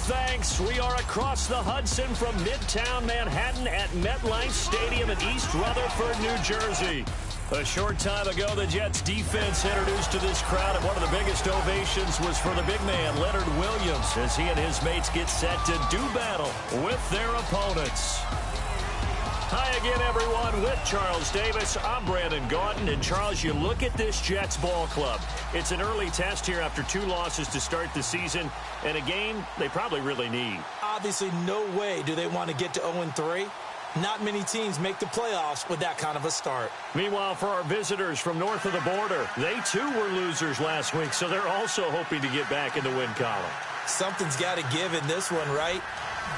thanks. We are across the Hudson from Midtown Manhattan at MetLife Stadium in East Rutherford, New Jersey. A short time ago, the Jets defense introduced to this crowd, and one of the biggest ovations was for the big man, Leonard Williams, as he and his mates get set to do battle with their opponents. Hi again, everyone. With Charles Davis, I'm Brandon Gaudin. And, Charles, you look at this Jets ball club. It's an early test here after 2 losses to start the season, and a game they probably really need. Obviously, no way do they want to get to 0-3. Not many teams make the playoffs with that kind of a start. Meanwhile, for our visitors from north of the border, they too were losers last week, so they're also hoping to get back in the win column. Something's got to give in this one, right?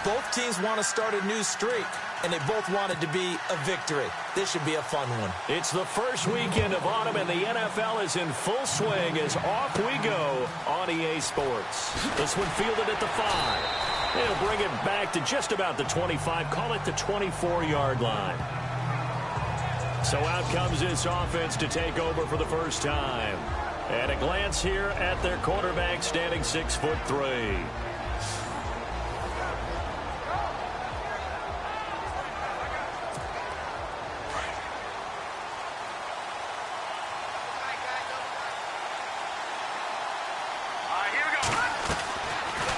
Both teams want to start a new streak, and they both want it to be a victory. This should be a fun one. It's the first weekend of autumn, and the NFL is in full swing as off we go on EA Sports. This one fielded at the 5. They'll bring it back to just about the 25, call it the 24-yard line. So out comes this offense to take over for the first time. And a glance here at their quarterback, standing 6'3".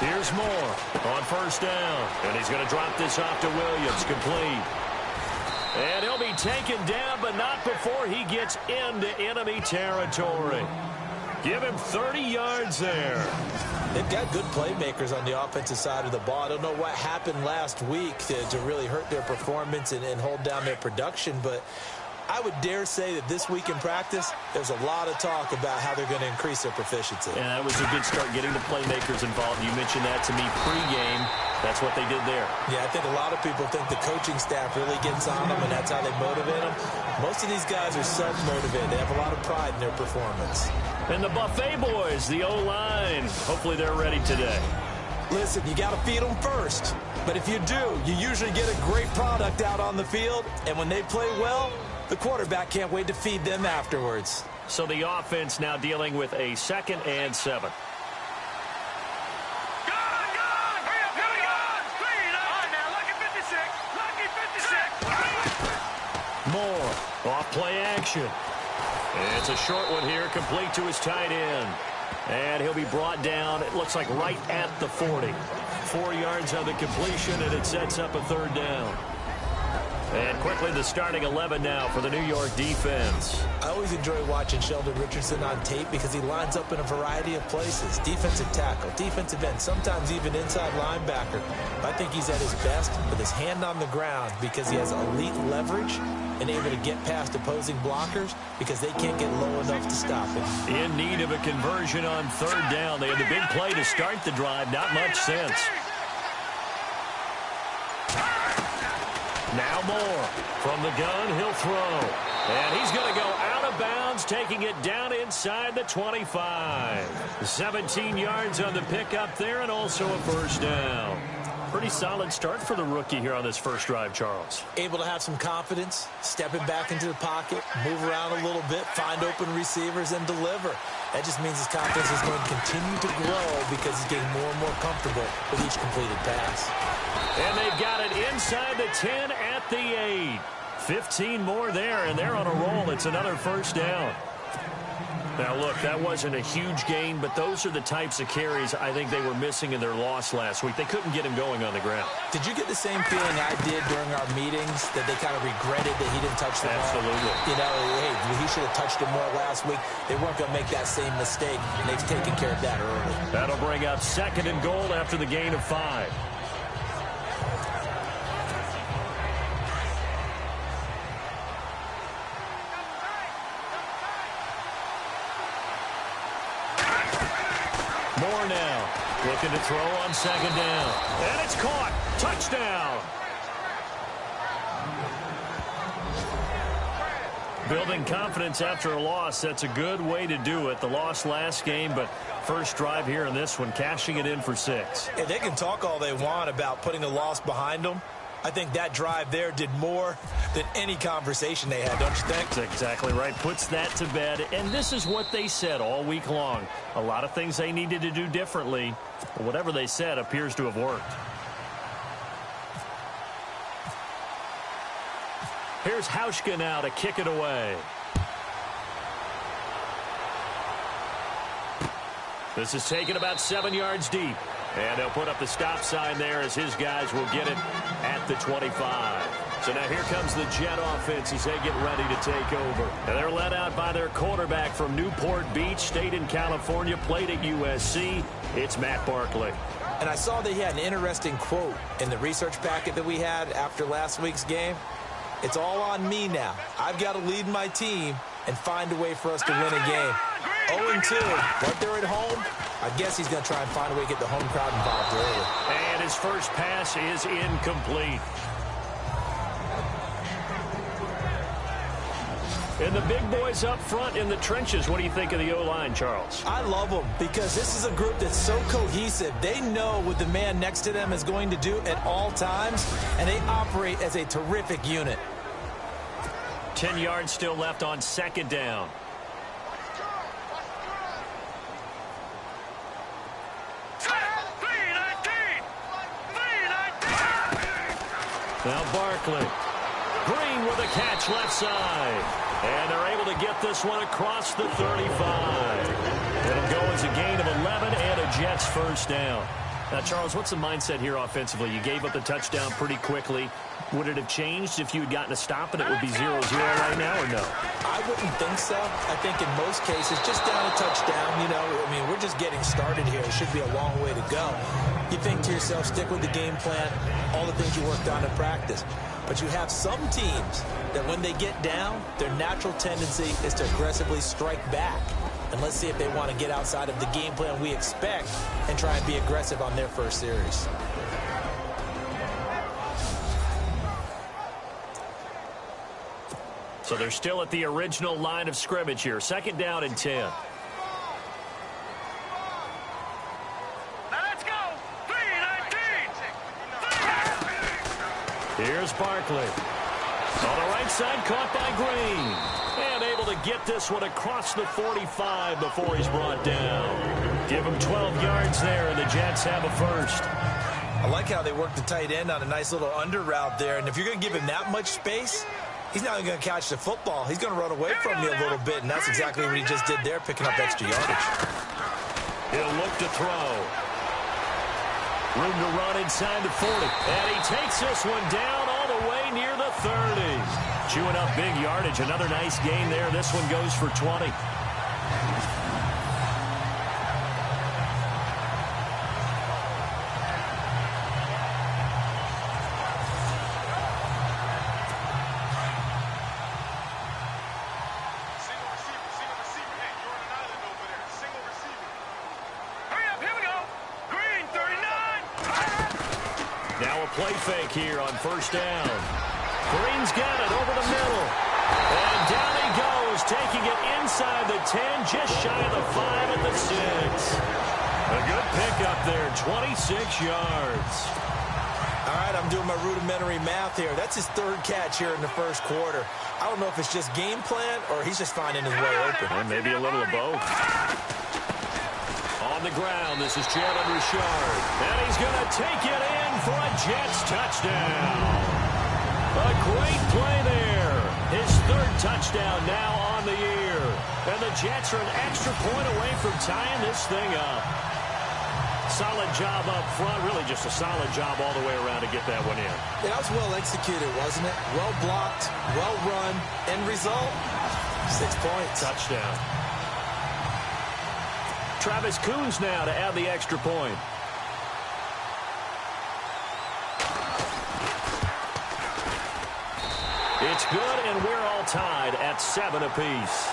Here's Moore on first down, and he's going to drop this off to Williams, complete. And he'll be taken down, but not before he gets into enemy territory. Give him 30 yards there. They've got good playmakers on the offensive side of the ball. I don't know what happened last week to really hurt their performance and hold down their production, but I would dare say that this week in practice, there's a lot of talk about how they're going to increase their proficiency. And that was a good start, getting the playmakers involved. You mentioned that to me pregame. That's what they did there. Yeah, I think a lot of people think the coaching staff really gets on them, and that's how they motivate them. Most of these guys are self-motivated. They have a lot of pride in their performance. And the Buffet boys, the O-line, hopefully they're ready today. Listen, you got to feed them first. But if you do, you usually get a great product out on the field, and when they play well, the quarterback can't wait to feed them afterwards. So the offense now dealing with a 2nd and 7. Moore, off play action. It's a short one here, complete to his tight end. And he'll be brought down, it looks like right at the 40. 4 yards on the completion, and it sets up a 3rd down. And quickly the starting 11 now for the New York defense. I always enjoy watching Sheldon Richardson on tape because he lines up in a variety of places. Defensive tackle, defensive end, sometimes even inside linebacker. I think he's at his best with his hand on the ground because he has elite leverage and able to get past opposing blockers because they can't get low enough to stop him. In need of a conversion on 3rd down. They had the big play to start the drive. Not much sense. Now Moore from the gun, he'll throw. And he's going to go out of bounds, taking it down inside the 25. 17 yards on the pickup there, and also a 1st down. Pretty solid start for the rookie here on this first drive, Charles. Able to have some confidence, stepping back into the pocket, move around a little bit, find open receivers, and deliver. That just means his confidence is going to continue to grow because he's getting more and more comfortable with each completed pass. And they've got it inside the 10 at the 8. 15 more there, and they're on a roll. It's another 1st down. Now, look, that wasn't a huge gain, but those are the types of carries I think they were missing in their loss last week. They couldn't get him going on the ground. Did you get the same feeling I did during our meetings, that they kind of regretted that he didn't touch the ball? Absolutely. You know, hey, he should have touched it more last week. They weren't going to make that same mistake, and they've taken care of that early. That'll bring up 2nd and goal after the gain of 5. Moore now looking to throw on 2nd down. And it's caught. Touchdown. Building confidence after a loss, that's a good way to do it. The loss last game, but first drive here in this one, cashing it in for 6. And they can talk all they want about putting the loss behind them. I think that drive there did more than any conversation they had, don't you think? That's exactly right. Puts that to bed. And this is what they said all week long. A lot of things they needed to do differently. But whatever they said appears to have worked. Here's Hauschka now to kick it away. This is taken about 7 yards deep. And they'll put up the stop sign there as his guys will get it at the 25. So now here comes the Jet offense as they get ready to take over. And they're led out by their quarterback from Newport Beach, stayed in California, played at USC. It's Matt Barkley. And I saw that he had an interesting quote in the research packet that we had after last week's game. It's all on me now. I've got to lead my team and find a way for us to win a game. 0-2, but they're at home. I guess he's going to try and find a way to get the home crowd involved early. And his first pass is incomplete. And the big boys up front in the trenches. What do you think of the O-line, Charles? I love them because this is a group that's so cohesive. They know what the man next to them is going to do at all times, and they operate as a terrific unit. 10 yards still left on second down. Now Barkley. Green with a catch left side. And they're able to get this one across the 35. It'll go as a gain of 11 and a Jets first down. Now, Charles, what's the mindset here offensively? You gave up the touchdown pretty quickly. Would it have changed if you had gotten a stop and it would be 0-0 right now, or no? I wouldn't think so. I think in most cases, just down a touchdown, you know, I mean, we're just getting started here. It should be a long way to go. You think to yourself, stick with the game plan, all the things you worked on in practice. But you have some teams that when they get down, their natural tendency is to aggressively strike back. And let's see if they want to get outside of the game plan we expect and try and be aggressive on their first series. So they're still at the original line of scrimmage here. Second down and 10. Now let's go. 3-19. Here's Barkley. On the right side, caught by Green. And able to get this one across the 45 before he's brought down. Give him 12 yards there, and the Jets have a first. I like how they work the tight end on a nice little under route there. And if you're going to give him that much space, he's not even going to catch the football. He's going to run away from you a little bit, and that's exactly what he just did there, picking up extra yardage. He'll look to throw. Room to run inside the 40. And he takes this one down all the way near the 30. Chewing up big yardage. Another nice gain there. This one goes for 20. Play fake here on first down. Green's got it over the middle. And down he goes, taking it inside the 10, just shy of the 5 at the 6. A good pickup there, 26 yards. All right, I'm doing my rudimentary math here. That's his third catch here in the first quarter. I don't know if it's just game plan or he's just finding his way open. Or maybe a little of both. On the ground, this is Jalen Richard. And he's going to take it in for a Jets touchdown. A great play there. His third touchdown now on the year. And the Jets are an extra point away from tying this thing up. Solid job up front. Really just a solid job all the way around to get that one in. Yeah, that was well executed, wasn't it? Well blocked, well run. End result, 6 points. Touchdown. Travis Coons now to add the extra point. It's good, and we're all tied at 7 apiece.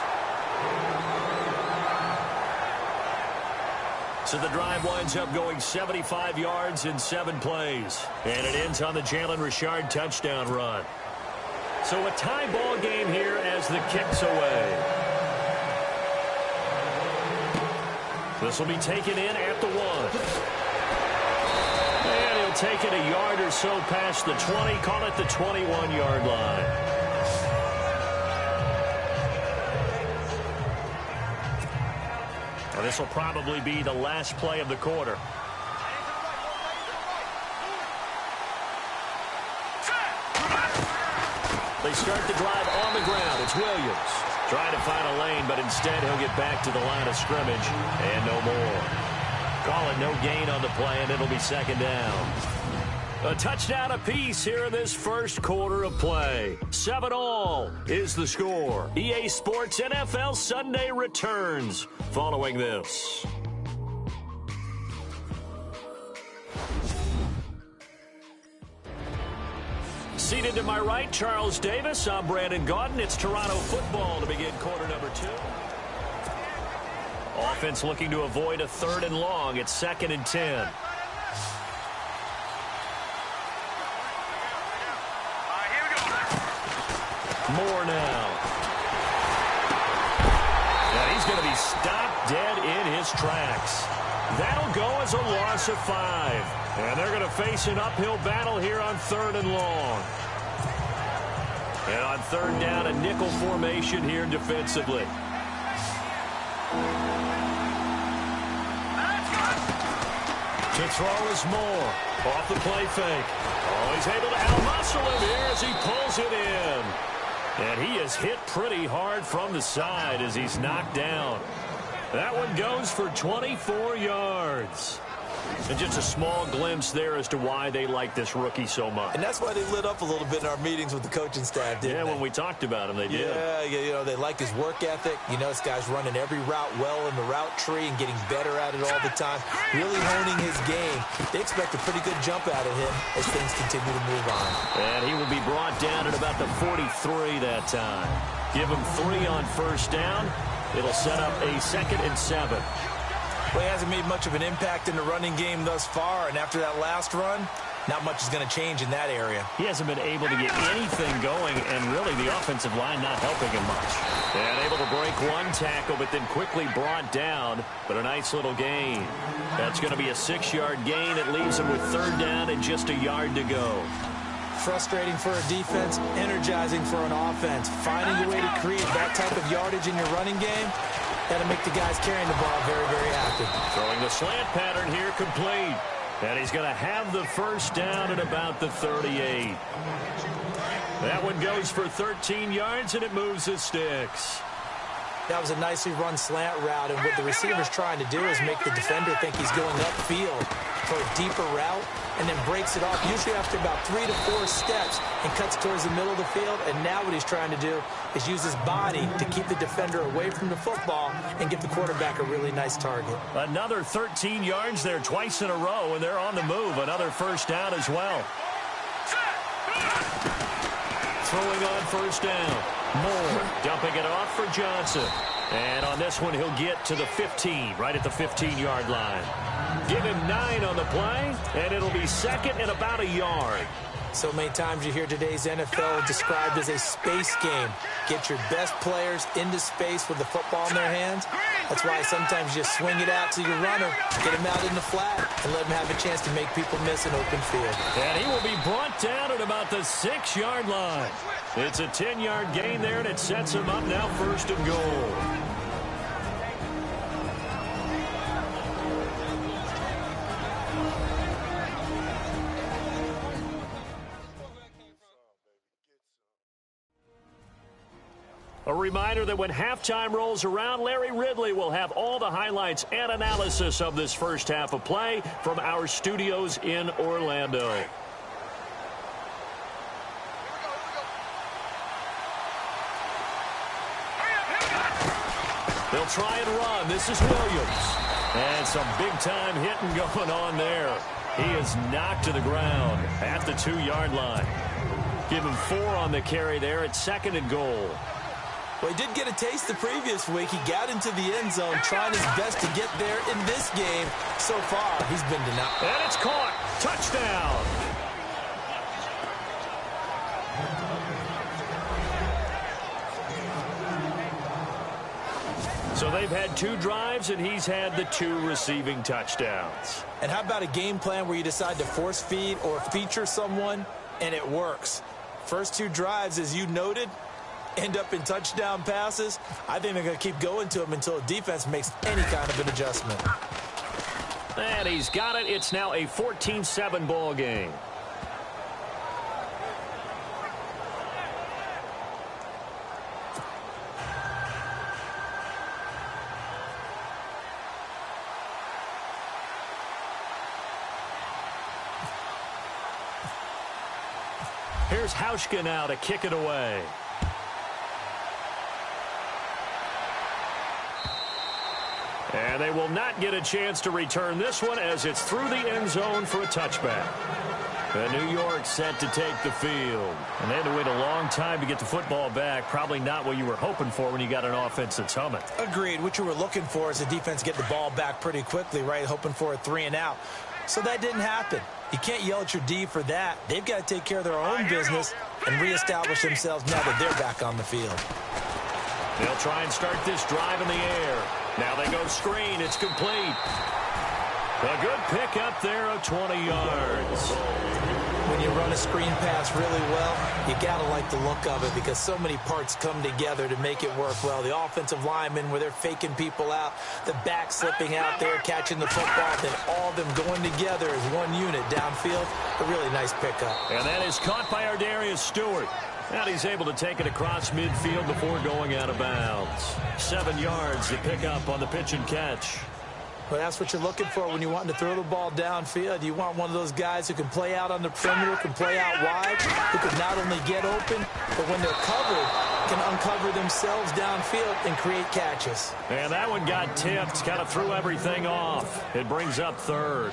So the drive winds up going 75 yards in 7 plays. And it ends on the Jalen Richard touchdown run. So a tie ball game here as the kick's away. This will be taken in at the 1. And he'll he'll take it a yard or so past the 20, call it the 21-yard line. And this will probably be the last play of the quarter. They start the drive on the ground. It's Williams trying to find a lane, but instead he'll get back to the line of scrimmage and no more. Call it no gain on the play, and it'll be second down. A touchdown apiece here in this first quarter of play. 7-all is the score. EA Sports NFL Sunday returns following this. Seated to my right, Charles Davis. I'm Brandon Gaudin. It's Toronto football to begin quarter number 2. Offense looking to avoid a 3rd and long. It's 2nd and 10. Moore now. And he's going to be stopped dead in his tracks. That'll go as a loss of 5. And they're going to face an uphill battle here on 3rd and long. And on 3rd down, a nickel formation here defensively. To throw is Moore. Off the play fake. Oh, he's able to out-muscle him here as he pulls it in. And he is hit pretty hard from the side as he's knocked down. That one goes for 24 yards. And just a small glimpse there as to why they like this rookie so much. And that's why they lit up a little bit in our meetings with the coaching staff, didn't they? Yeah, when we talked about him, they did. Yeah, you know, they like his work ethic. You know, this guy's running every route well in the route tree and getting better at it all the time, really honing his game. They expect a pretty good jump out of him as things continue to move on. And he will be brought down at about the 43 that time. Give him 3 on 1st down. It'll set up a 2nd and 7. Well, he hasn't made much of an impact in the running game thus far, and after that last run, not much is going to change in that area. He hasn't been able to get anything going, and really the offensive line not helping him much. And able to break one tackle, but then quickly brought down, but a nice little gain. That's going to be a 6-yard gain. It leaves him with 3rd down and just a yard to go. Frustrating for a defense, energizing for an offense. Finding a way to create that type of yardage in your running game, that'll make the guys carrying the ball very, very active. Throwing the slant pattern here complete. And he's going to have the 1st down at about the 38. That one goes for 13 yards, and it moves the sticks. That was a nicely run slant route, and what the receiver's trying to do is make the defender think he's going upfield for a deeper route, and then breaks it off, usually after about 3 to 4 steps, and cuts towards the middle of the field. And now what he's trying to do is use his body to keep the defender away from the football and give the quarterback a really nice target. Another 13 yards there twice in a row, and they're on the move. Another 1st down as well. Throwing on 1st down. Moore dumping it off for Johnson. And on this one, he'll get to the 15, right at the 15-yard line. Give him 9 on the play, and it'll be 2nd and about a yard. So many times you hear today's NFL described as a space game. Get your best players into space with the football in their hands. That's why sometimes you swing it out to your runner, get him out in the flat, and let him have a chance to make people miss an open field. And he will be brought down at about the 6-yard line. It's a 10-yard gain there, and it sets him up now 1st and goal. A reminder that when halftime rolls around, Larry Ridley will have all the highlights and analysis of this first half of play from our studios in Orlando. They'll try and run. This is Williams. And some big-time hitting going on there. He is knocked to the ground at the 2-yard line. Give him 4 on the carry there at 2nd and goal. Well, he did get a taste the previous week. He got into the end zone, trying his best to get there in this game. So far, he's been denied. And it's caught. Touchdown. So they've had 2 drives, and he's had the 2 receiving touchdowns. And how about a game plan where you decide to force feed or feature someone, and it works? First 2 drives, as you noted, end up in touchdown passes. I think they're going to keep going to them until the defense makes any kind of an adjustment. And he's got it. It's now a 14-7 ball game. Here's Huskies now to kick it away. And they will not get a chance to return this one as it's through the end zone for a touchback. New York set to take the field. And they had to wait a long time to get the football back. Probably not what you were hoping for when you got an offense that's humming. Agreed. What you were looking for is the defense get the ball back pretty quickly, right? Hoping for a 3-and-out. So that didn't happen. You can't yell at your D for that. They've got to take care of their own business and reestablish themselves now that they're back on the field. They'll try and start this drive in the air. Now they go screen. It's complete. A good pickup there of 20 yards. When you run a screen pass really well, you got to like the look of it because so many parts come together to make it work well. The offensive linemen where they're faking people out, the back slipping out there, catching the football, then all of them going together as one unit downfield. A really nice pickup. And that is caught by our Darius Stewart. And he's able to take it across midfield before going out of bounds. 7 yards to pick up on the pitch and catch. Well, that's what you're looking for when you want to throw the ball downfield. You want one of those guys who can play out on the perimeter, can play out wide, who can not only get open, but when they're covered, can uncover themselves downfield and create catches. And that one got tipped, kind of threw everything off. It brings up 3rd.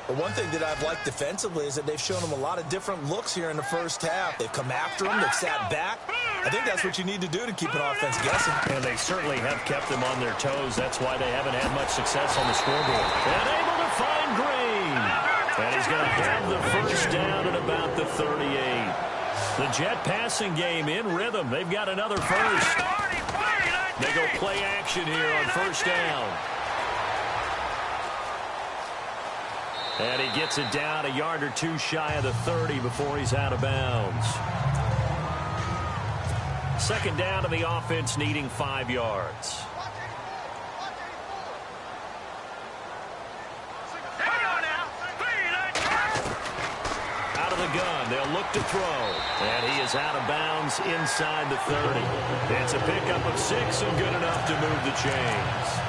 But one thing that I've liked defensively is that they've shown them a lot of different looks here in the first half. They've come after them. They've sat back. I think that's what you need to do to keep an offense guessing. And they certainly have kept them on their toes. That's why they haven't had much success on the scoreboard. And able to find Green. And he's going to have the first down at about the 38. The Jet passing game in rhythm. They've got another first. They go play action here on first down. And he gets it down a yard or 2 shy of the 30 before he's out of bounds. Second down to the offense, needing 5 yards. Out of the gun, they'll look to throw. And he is out of bounds inside the 30. It's a pickup of 6 and good enough to move the chains.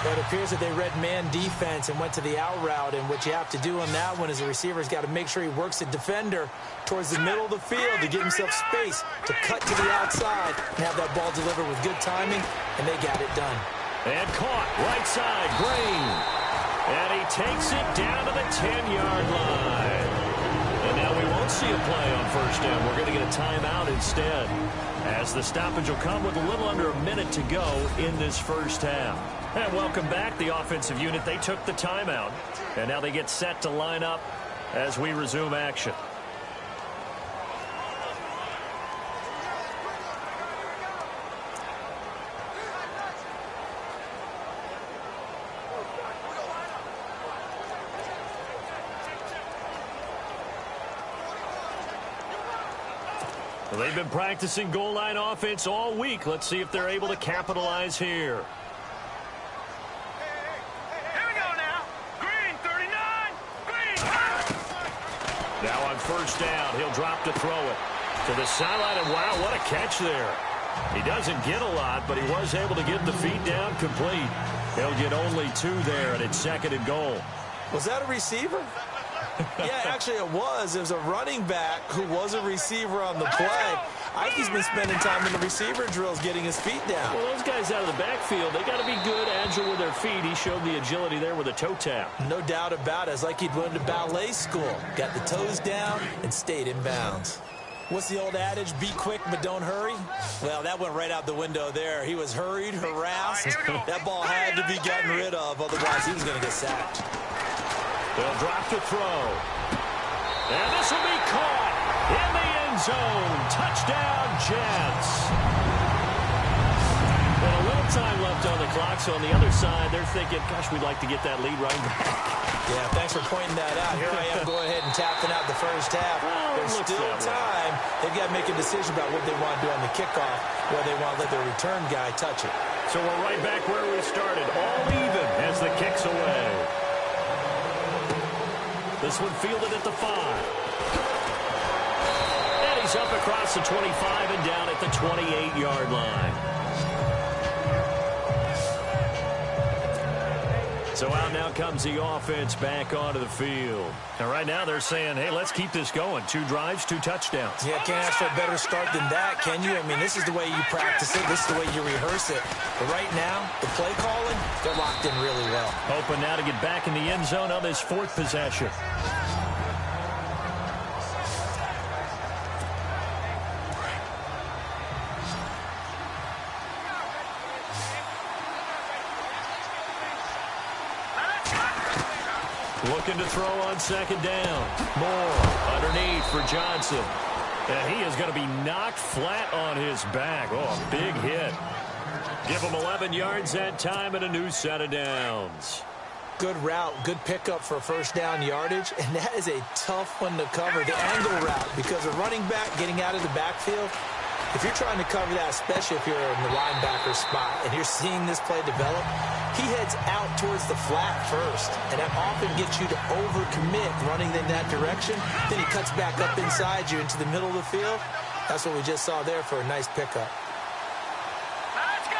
But it appears that they read man defense and went to the out route. And what you have to do on that one is the receiver's got to make sure he works the defender towards the middle of the field to give himself space to cut to the outside and have that ball delivered with good timing, and they got it done. And caught right side, Green. And he takes it down to the 10-yard line. And now we won't see a play on first down. We're going to get a timeout instead, as the stoppage will come with a little under a minute to go in this first half. And welcome back, the offensive unit. They took the timeout, and now they get set to line up as we resume action. Well, they've been practicing goal line offense all week. Let's see if they're able to capitalize here. Now on first down, he'll drop to throw it to the sideline, and wow, what a catch there. He doesn't get a lot, but he was able to get the feet down complete. He'll get only 2 there, and it's 2nd and goal. Was that a receiver? Yeah, actually it was. It was a running back who was a receiver on the play. Ike's been spending time in the receiver drills getting his feet down. Well, those guys out of the backfield, they got to be good, agile with their feet. He showed the agility there with a toe tap. No doubt about it. It's like he'd went to ballet school. Got the toes down and stayed in bounds. What's the old adage? Be quick, but don't hurry? Well, that went right out the window there. He was hurried, harassed. That ball had to be gotten rid of, otherwise he was going to get sacked. They'll drop to throw. And this will be caught in the end zone. Touchdown, Jets. left on the clock, so on the other side, they're thinking, gosh, we'd like to get that lead right back. Yeah, thanks for pointing that out. Here I am going ahead and tapping out the first half. Well, there's still time. They've got to make a decision about what they want to do on the kickoff, whether they want to let their return guy touch it. So we're right back where we started, all even as the kick's away. This one fielded at the 5. And he's up across the 25 and down at the 28-yard line. So out now comes the offense back onto the field. And right now they're saying, hey, let's keep this going. 2 drives, 2 touchdowns. Yeah, can't ask for a better start than that, can you? I mean, this is the way you practice it. This is the way you rehearse it. But right now, the play calling, they're locked in really well. Hoping now to get back in the end zone on this 4th possession. Looking to throw on 2nd down. Moore underneath for Johnson. And he is going to be knocked flat on his back. Oh, big hit. Give him 11 yards that time and a new set of downs. Good route, good pickup for first down yardage, and that is a tough one to cover, the angle route, because a running back getting out of the backfield, if you're trying to cover that, especially if you're in the linebacker spot and you're seeing this play develop, he heads out towards the flat first, and that often gets you to overcommit running in that direction. Then he cuts back up inside you into the middle of the field. That's what we just saw there for a nice pickup. Let's go.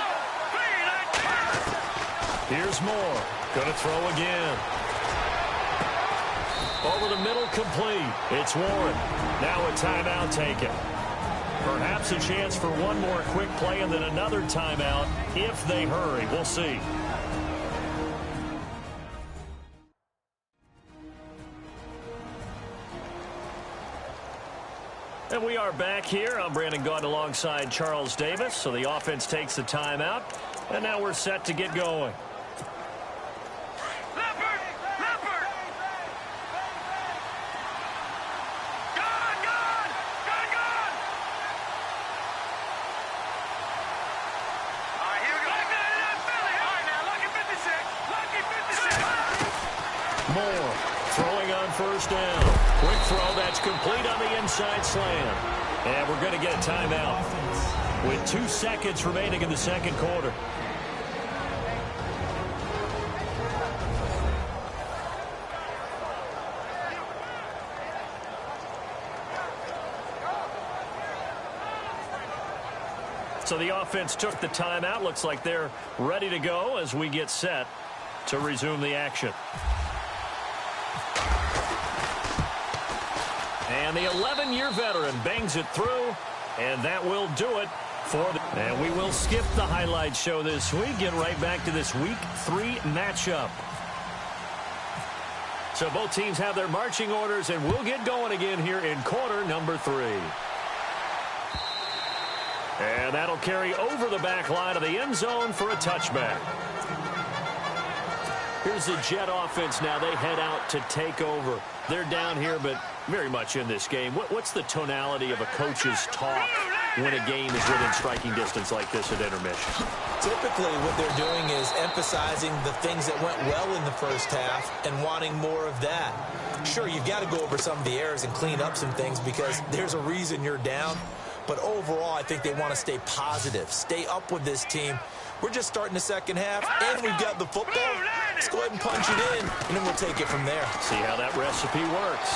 Here's Moore. Going to throw again. Over the middle, complete. It's Warren. Now a timeout taken. Perhaps a chance for one more quick play and then another timeout if they hurry. We'll see. And we are back here. I'm Brandon Gaudin alongside Charles Davis. So the offense takes the timeout. And now we're set to get going. Moore throwing on first down. Quick throw that's complete on the inside slant. And we're going to get a timeout with 2 seconds remaining in the second quarter. So the offense took the timeout. Looks like they're ready to go as we get set to resume the action. And the 11-year veteran bangs it through, and that will do it for the... And we will skip the highlight show this week, get right back to this Week 3 matchup. So both teams have their marching orders, and we'll get going again here in quarter number 3. And that'll carry over the back line of the end zone for a touchback. Here's the Jet offense now. They head out to take over. They're down here, but very much in this game. What's the tonality of a coach's talk when a game is within striking distance like this at intermission? Typically, what they're doing is emphasizing the things that went well in the first half and wanting more of that. Sure, you've got to go over some of the errors and clean up some things because there's a reason you're down. But overall, I think they want to stay positive, stay up with this team. We're just starting the second half, and we've got the football. Let's go ahead and punch it in, and then we'll take it from there. See how that recipe works.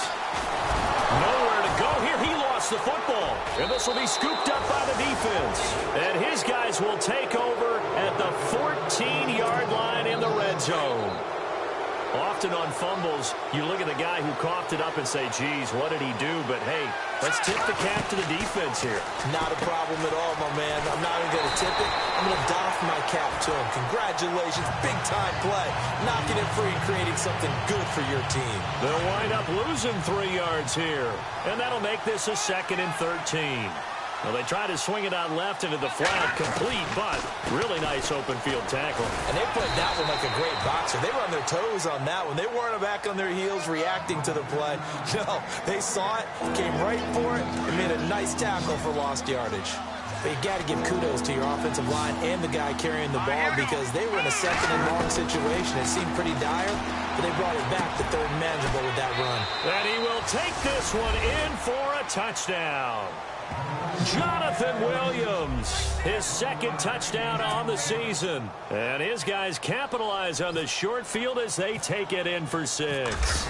Nowhere to go here. He lost the football. And this will be scooped up by the defense. And his guys will take over at the 14-yard line in the red zone. Often on fumbles, you look at the guy who coughed it up and say, geez, what did he do? But, hey, let's tip the cap to the defense here. Not a problem at all, my man. I'm not even going to tip it. I'm going to doff my cap to him. Congratulations. Big-time play. Knocking it free and creating something good for your team. They'll wind up losing 3 yards here. And that'll make this a 2nd and 13. Well, they try to swing it out left into the flat, complete, but really nice open field tackle. And they played that one like a great boxer. They were on their toes on that one. They weren't back on their heels reacting to the play. No, they saw it, came right for it, and made a nice tackle for lost yardage. But you got to give kudos to your offensive line and the guy carrying the ball because they were in a second and long situation. It seemed pretty dire, but they brought it back to third and manageable with that run. And he will take this one in for a touchdown. Jonathan Williams, his second touchdown on the season. And his guys capitalize on the short field as they take it in for 6.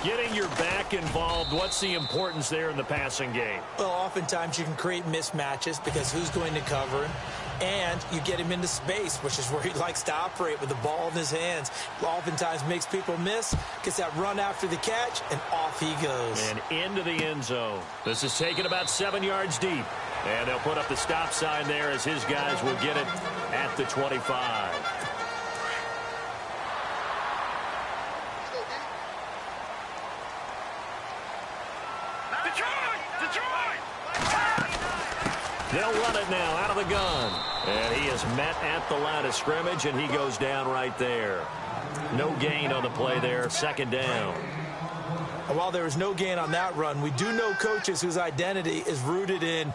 Getting your back involved, what's the importance there in the passing game? Well, oftentimes you can create mismatches because who's going to cover him? And you get him into space, which is where he likes to operate with the ball in his hands. Oftentimes makes people miss, gets that run after the catch, and off he goes. And into the end zone. This is taken about 7 yards deep. And they'll put up the stop sign there as his guys will get it at the 25. They'll run it now out of the gun. And he is met at the line of scrimmage, and he goes down right there. No gain on the play there, second down. And while there is no gain on that run, we do know coaches whose identity is rooted in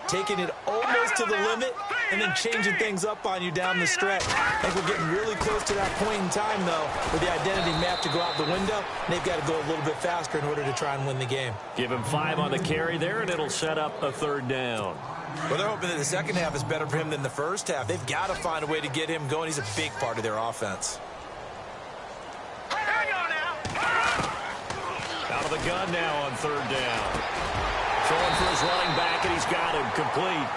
taking it almost to the limit and then changing things up on you down the stretch. I think we're getting really close to that point in time, though, where the identity may have to go out the window, and they've got to go a little bit faster in order to try and win the game. Give him 5 on the carry there, and it'll set up a third down. Well, they're hoping that the second half is better for him than the first half. They've got to find a way to get him going. He's a big part of their offense. Out of the gun now on third down. Throwing for his running back, and he's got him complete.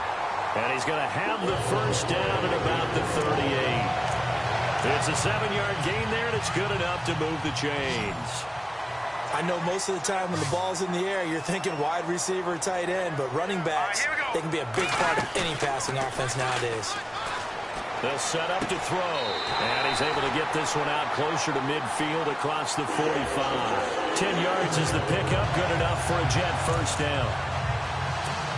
And he's going to have the first down at about the 38. It's a 7-yard gain there, and it's good enough to move the chains. I know most of the time when the ball's in the air, you're thinking wide receiver, tight end, but running backs, they can be a big part of any passing offense nowadays. They'll set up to throw, and he's able to get this one out closer to midfield across the 45. 10 yards is the pickup, good enough for a Jet first down.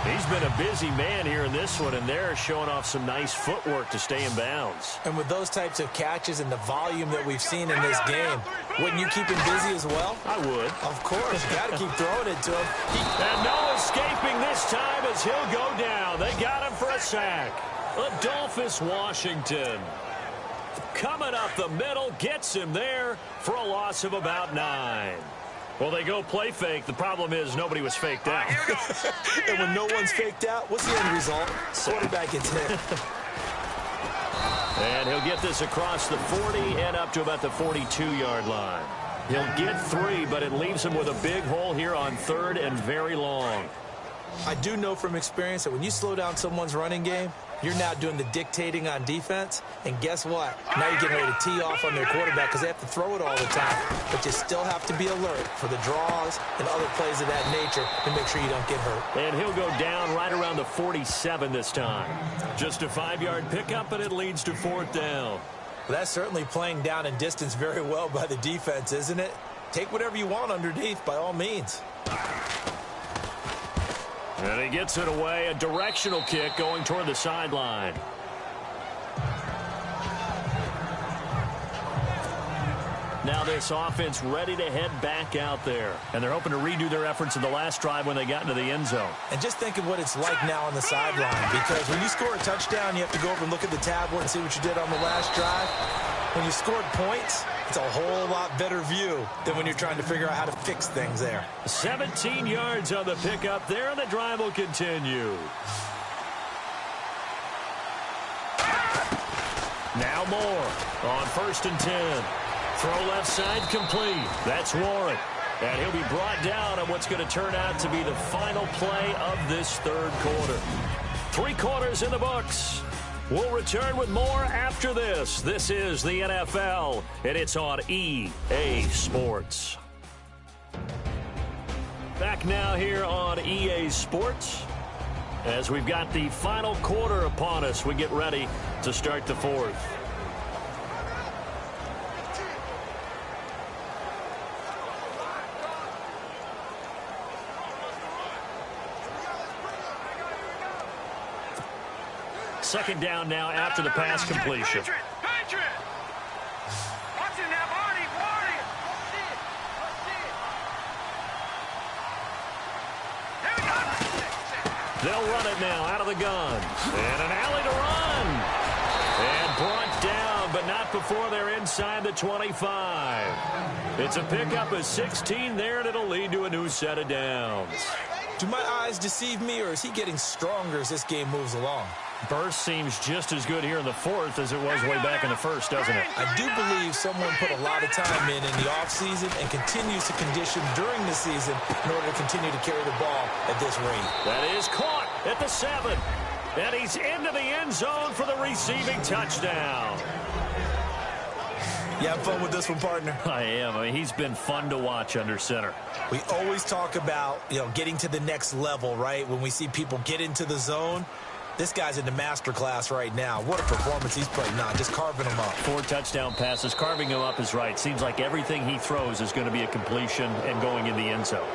He's been a busy man here in this one, and they're showing off some nice footwork to stay in bounds. And with those types of catches and the volume that we've seen in this game, wouldn't you keep him busy as well? I would. Of course. You got to keep throwing it to him. And no escaping this time as he'll go down. They got him for a sack. Adolphus Washington coming up the middle, gets him there for a loss of about 9. Well, they go play fake. The problem is nobody was faked out. And when no one's faked out, what's the end result? Quarterback gets hit. And he'll get this across the 40 and up to about the 42-yard line. He'll get 3, but it leaves him with a big hole here on third and very long. I do know from experience that when you slow down someone's running game, you're now doing the dictating on defense. And guess what? Now you're getting ready to tee off on their quarterback because they have to throw it all the time. But you still have to be alert for the draws and other plays of that nature to make sure you don't get hurt. And he'll go down right around the 47 this time. Just a 5-yard pickup, and it leads to fourth down. Well, that's certainly playing down in distance very well by the defense, isn't it? Take whatever you want underneath by all means. And he gets it away, a directional kick going toward the sideline. Now this offense ready to head back out there. And they're hoping to redo their efforts in the last drive when they got into the end zone. And just think of what it's like now on the sideline. Because when you score a touchdown, you have to go over and look at the tablet and see what you did on the last drive. When you scored points, it's a whole lot better view than when you're trying to figure out how to fix things there. 17 yards on the pickup there, and the drive will continue. Now more on 1st and 10. Throw left side complete. That's Warren. And he'll be brought down on what's going to turn out to be the final play of this third quarter. 3 quarters in the books. We'll return with more after this. This is the NFL, and it's on EA Sports. Back now here on EA Sports. As we've got the final quarter upon us, we get ready to start the fourth. Second down now after the pass completion. They'll run it now out of the gun. And an alley to run. And brought down, but not before they're inside the 25. It's a pickup of 16 there, and it'll lead to a new set of downs. Do my eyes deceive me, or is he getting stronger as this game moves along? Burst seems just as good here in the fourth as it was way back in the first, doesn't it? I do believe someone put a lot of time in the offseason and continues to condition during the season in order to continue to carry the ball at this rate. That is caught at the 7. And he's into the end zone for the receiving touchdown. You have fun with this one, partner? I am. I mean, he's been fun to watch under center. We always talk about, getting to the next level, right? When we see people get into the zone. This guy's in the master class right now. What a performance he's putting on, just carving them up. 4 touchdown passes. Carving him up is right. Seems like everything he throws is going to be a completion and going in the end zone.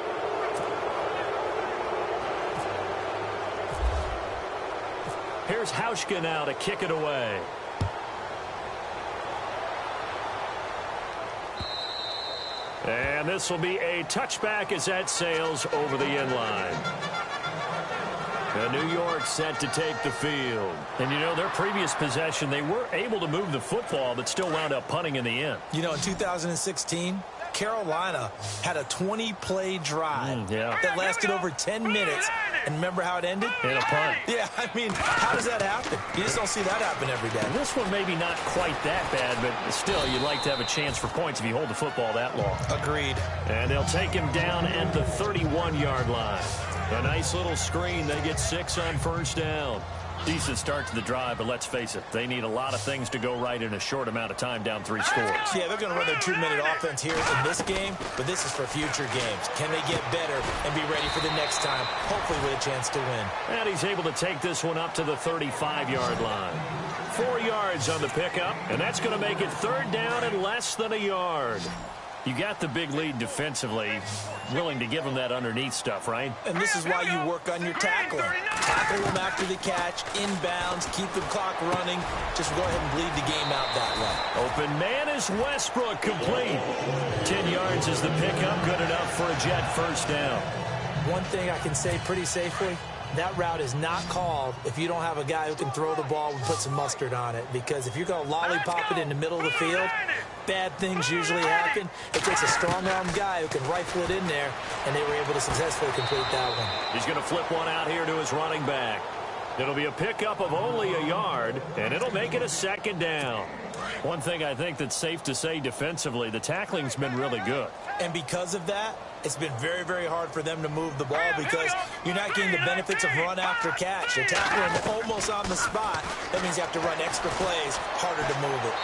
Here's Hauschka now to kick it away. And this will be a touchback as that sails over the end line. New York set to take the field. And, their previous possession, they were able to move the football, but still wound up punting in the end. In 2016, Carolina had a 20-play drive that lasted over 10 minutes. And remember how it ended? In a punt. Yeah, how does that happen? You just don't see that happen every day. And this one maybe not quite that bad, but still, you'd like to have a chance for points if you hold the football that long. Agreed. And they'll take him down at the 31-yard line. A nice little screen. They get 6 on first down. Decent start to the drive, but let's face it, they need a lot of things to go right in a short amount of time, down 3 scores. Yeah, they're going to run their 2-minute offense here in this game, but this is for future games. Can they get better and be ready for the next time, hopefully with a chance to win? And he's able to take this one up to the 35-yard line. 4 yards on the pickup, and that's going to make it 3rd down and less than a yard. You got the big lead defensively, willing to give them that underneath stuff, right? And this is why you work on your tackling. Tackle them after the catch, inbounds, keep the clock running. Just go ahead and bleed the game out that way. Open man is Westbrook, complete. 10 yards is the pickup, good enough for a Jet first down. One thing I can say pretty safely, that route is not called if you don't have a guy who can throw the ball and put some mustard on it. Because if you're going to lollipop it in the middle of the field, bad things usually happen. It takes a strong-arm guy who can rifle it in there, and they were able to successfully complete that one. He's going to flip one out here to his running back. It'll be a pickup of only a yard, and it'll make it a 2nd down. One thing I think that's safe to say defensively, the tackling's been really good. And because of that, it's been very, very hard for them to move the ball because you're not getting the benefits of run after catch. You're tackling almost on the spot. That means you have to run extra plays, harder to move it.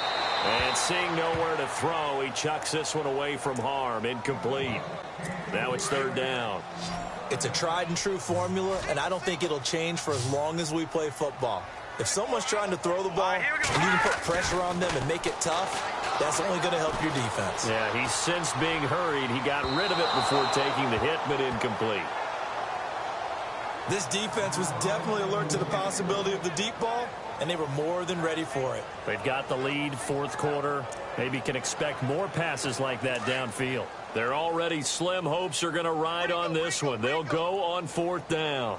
And seeing nowhere to throw, he chucks this one away from harm. Incomplete. Now it's 3rd down. It's a tried-and-true formula, and I don't think it'll change for as long as we play football. If someone's trying to throw the ball and you can put pressure on them and make it tough, that's only going to help your defense. Yeah, he's since being hurried. He got rid of it before taking the hit, but incomplete. This defense was definitely alert to the possibility of the deep ball, and they were more than ready for it. They've got the lead, 4th quarter. Maybe can expect more passes like that downfield. Their already slim hopes are going to ride on this one. They'll go on 4th down.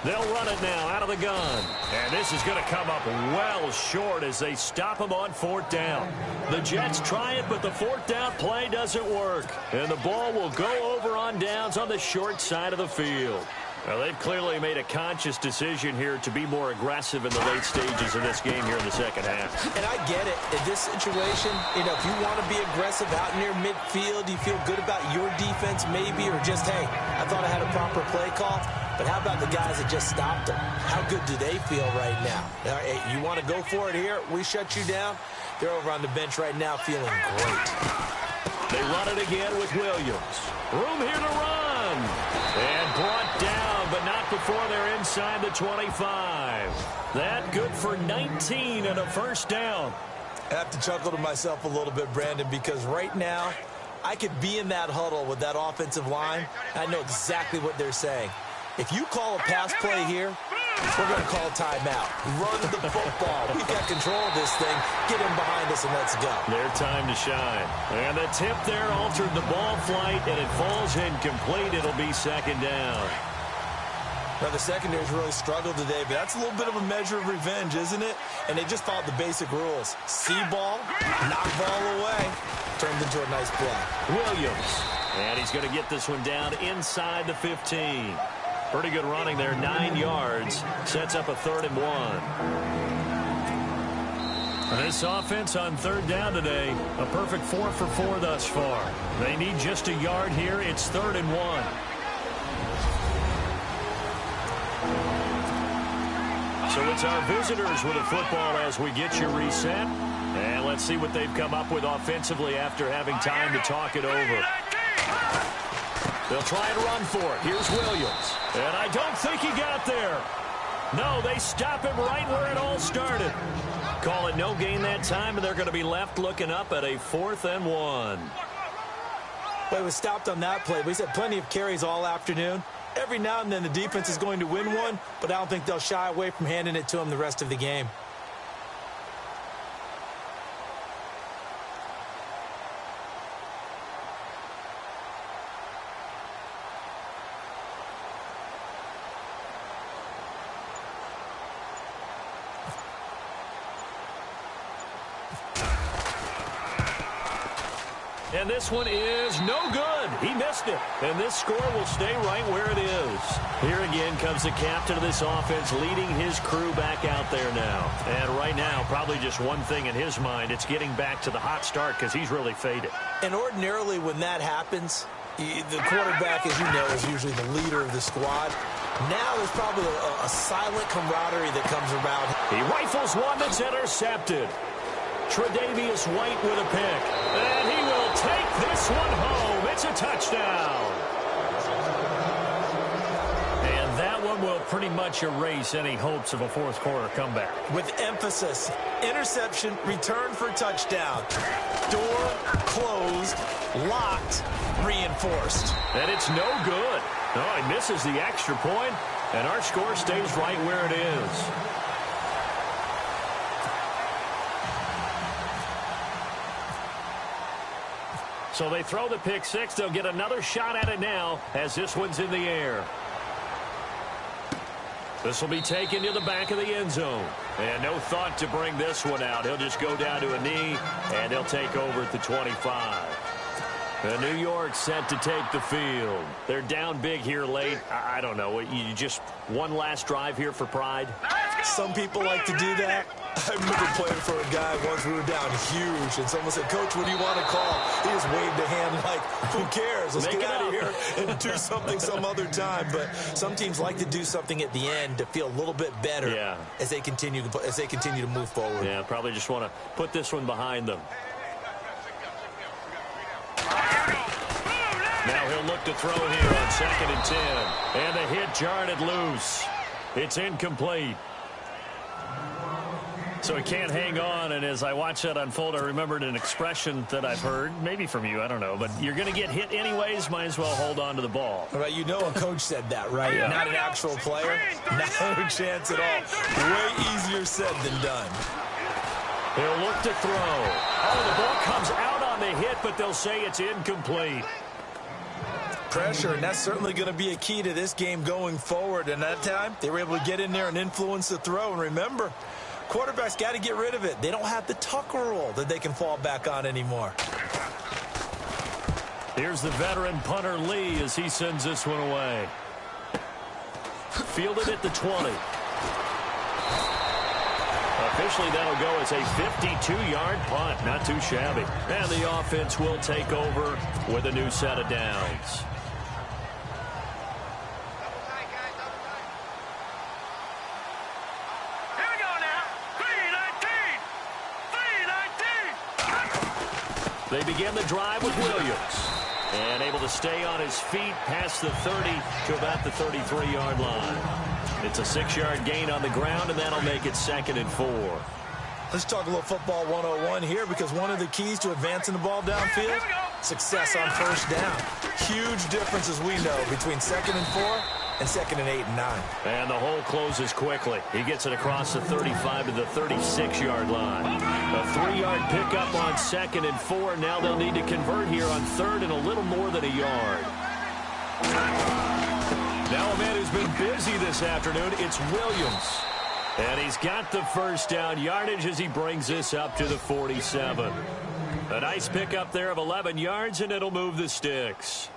They'll run it now out of the gun. And this is going to come up well short as they stop him on 4th down. The Jets try it, but the 4th down play doesn't work. And the ball will go over on downs on the short side of the field. Well, they've clearly made a conscious decision here to be more aggressive in the late stages of this game here in the second half. And I get it. In this situation, if you want to be aggressive out near midfield, you feel good about your defense maybe, or just, hey, I thought I had a proper play call. But how about the guys that just stopped them? How good do they feel right now? Hey, you want to go for it here? We shut you down. They're over on the bench right now feeling great. They run it again with Williams. Room here to run. And brought down, but not before they're inside the 25. That good for 19 and a first down. I have to chuckle to myself a little bit, Brandon, because right now I could be in that huddle with that offensive line. I know exactly what they're saying. If you call a pass play here, We're going to call timeout. Run the football. We've got control of this thing. Get him behind us and let's go. Their time to shine. And the tip there altered the ball flight, and it falls incomplete. It'll be second down. Now, the secondary's really struggled today, but that's a little bit of a measure of revenge, isn't it? And they just followed the basic rules. See ball, knock ball away. Turned into a nice play. Williams. And he's going to get this one down inside the 15. Pretty good running there, 9 yards. Sets up a 3rd and 1. This offense on 3rd down today, a perfect 4 for 4 thus far. They need just a yard here. It's 3rd and 1. So it's our visitors with the football as we get you reset. And let's see what they've come up with offensively after having time to talk it over. They'll try and run for it. Here's Williams. And I don't think he got there. No, they stop him right where it all started. Call it no gain that time, and they're going to be left looking up at a 4th and 1. Well, he was stopped on that play, but he's had plenty of carries all afternoon. Every now and then the defense is going to win one, but I don't think they'll shy away from handing it to him the rest of the game. And this one is no good. He missed it. And this score will stay right where it is. Here again comes the captain of this offense leading his crew back out there now. And right now, probably just one thing in his mind. It's getting back to the hot start because he's really faded. And ordinarily when that happens, the quarterback, as you know, is usually the leader of the squad. Now there's probably a silent camaraderie that comes around. He rifles one that's intercepted. Tre'Davious White with a pick. And he will take this one home. It's a touchdown. And that one will pretty much erase any hopes of a fourth quarter comeback. With emphasis, interception, return for touchdown. Door closed, locked, reinforced. And it's no good. No, he misses the extra point, and our score stays right where it is. So they throw the pick six. They'll get another shot at it now as this one's in the air. This will be taken to the back of the end zone. And no thought to bring this one out. He'll just go down to a knee, and he'll take over at the 25. The New York set to take the field. They're down big here late. I don't know. You just one last drive here for pride? Some people like to do that. I remember playing for a guy once. We were down huge, and someone said, "Coach, what do you want to call?" He just waved a hand like, "Who cares? Let's get out of here and do something some other time." But some teams like to do something at the end to feel a little bit better as they continue to move forward. Yeah, probably just want to put this one behind them. Now he'll look to throw here on 2nd and 10. And the hit jarred it loose. It's incomplete. So he can't hang on, and as I watch that unfold, I remembered an expression that I've heard, maybe from you, I don't know, but you're going to get hit anyways, might as well hold on to the ball. Right, you know a coach said that, right? Yeah. Not an actual player. No chance at all. Way easier said than done. He'll look to throw. Oh, the ball comes out on the hit, but they'll say it's incomplete. Pressure, and that's certainly going to be a key to this game going forward. And that time, they were able to get in there and influence the throw. And remember, quarterbacks got to get rid of it. They don't have the Tucker rule that they can fall back on anymore. Here's the veteran punter Lee as he sends this one away. Fielded at the 20. Officially, that'll go as a 52-yard punt. Not too shabby. And the offense will take over with a new set of downs. They begin the drive with Williams. And able to stay on his feet past the 30 to about the 33-yard line. It's a 6-yard gain on the ground, and that'll make it 2nd and 4. Let's talk a little football 101 here, because one of the keys to advancing the ball downfield, success on first down. Huge difference, as we know, between 2nd and 4 and 2nd and 8 and 9. And the hole closes quickly. He gets it across the 35 to the 36-yard line. A 3-yard pickup on 2nd and 4. Now they'll need to convert here on 3rd and a little more than a yard. Now a man who's been busy this afternoon, it's Williams. And he's got the first down yardage as he brings this up to the 47. A nice pickup there of 11 yards, and it'll move the sticks.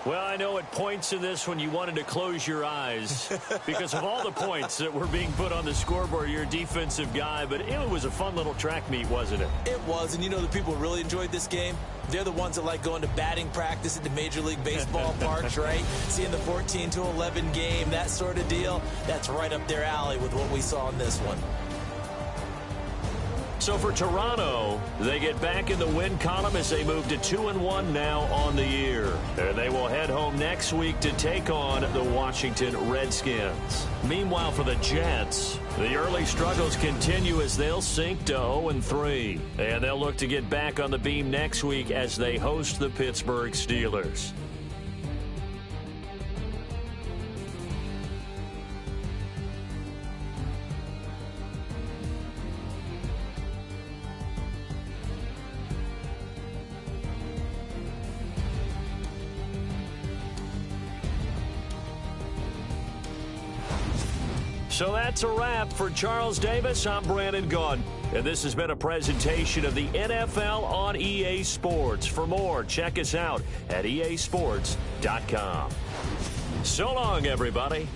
Well, I know at points in this when you wanted to close your eyes because of all the points that were being put on the scoreboard. You're a defensive guy, but it was a fun little track meet, wasn't it? It was, and you know the people who really enjoyed this game? They're the ones that like going to batting practice at the Major League Baseball parks, right? Seeing the 14-11 game, that sort of deal. That's right up their alley with what we saw in this one. So for Toronto, they get back in the win column as they move to 2-1 now on the year. And they will head home next week to take on the Washington Redskins. Meanwhile, for the Jets, the early struggles continue as they'll sink to 0-3. And they'll look to get back on the beam next week as they host the Pittsburgh Steelers. So that's a wrap. For Charles Davis, I'm Brandon Gaudin. And this has been a presentation of the NFL on EA Sports. For more, check us out at easports.com. So long, everybody.